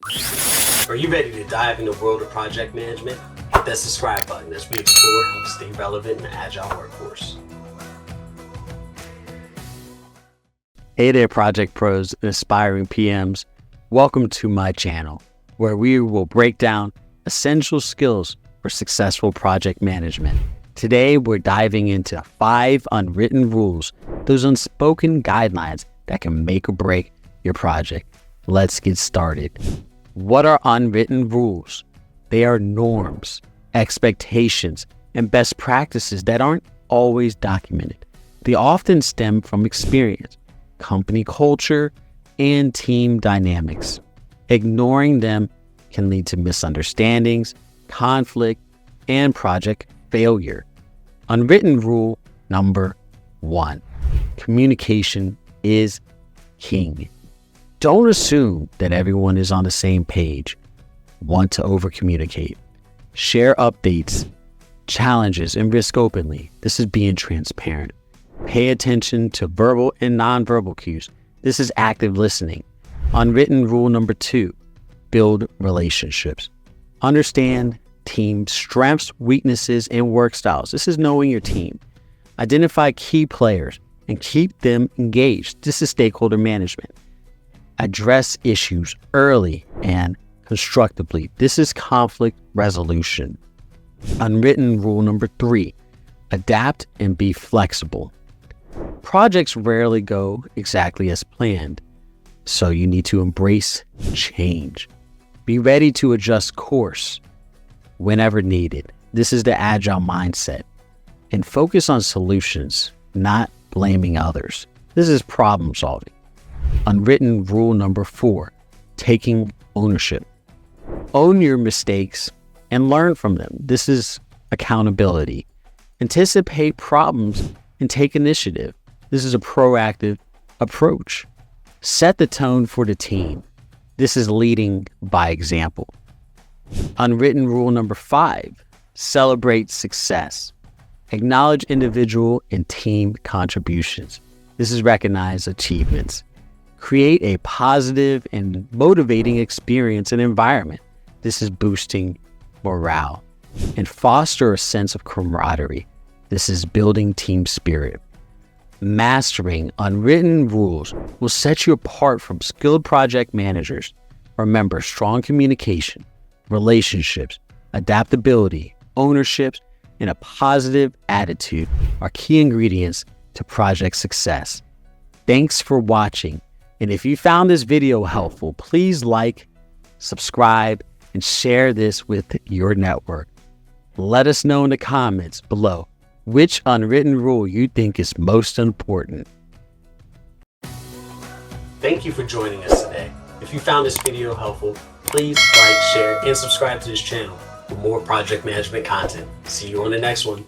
Are you ready to dive in the world of project management? Hit that subscribe button as we explore how to stay relevant in the agile workforce. Hey there, project pros and aspiring PMs. Welcome to my channel, where we will break down essential skills for successful project management. Today, we're diving into 5 unwritten rules, those unspoken guidelines that can make or break your project. Let's get started. What are unwritten rules? They are norms, expectations, and best practices that aren't always documented. They often stem from experience, company culture, and team dynamics. Ignoring them can lead to misunderstandings, conflict, and project failure. Unwritten rule number 1, communication is king. Don't assume that everyone is on the same page. Want to over-communicate. Share updates, challenges, and risk openly. This is being transparent. Pay attention to verbal and nonverbal cues. This is active listening. Unwritten rule number 2, build relationships. Understand team strengths, weaknesses, and work styles. This is knowing your team. Identify key players and keep them engaged. This is stakeholder management. Address issues early and constructively. This is conflict resolution. Unwritten rule number 3, adapt and be flexible. Projects rarely go exactly as planned, so you need to embrace change. Be ready to adjust course whenever needed. This is the agile mindset. And focus on solutions, not blaming others. This is problem solving. Unwritten rule number 4, taking ownership. Own your mistakes and learn from them. This is accountability. Anticipate problems and take initiative. This is a proactive approach. Set the tone for the team. This is leading by example. Unwritten rule number 5, celebrate success. Acknowledge individual and team contributions. This is recognize achievements. Create a positive and motivating experience and environment. This is boosting morale. And foster a sense of camaraderie. This is building team spirit. Mastering unwritten rules will set you apart from skilled project managers. Remember, strong communication, relationships, adaptability, ownership, and a positive attitude are key ingredients to project success. Thanks for watching. And if you found this video helpful, please like, subscribe, and share this with your network. Let us know in the comments below which unwritten rule you think is most important. Thank you for joining us today. If you found this video helpful, please like, share, and subscribe to this channel for more project management content. See you on the next one.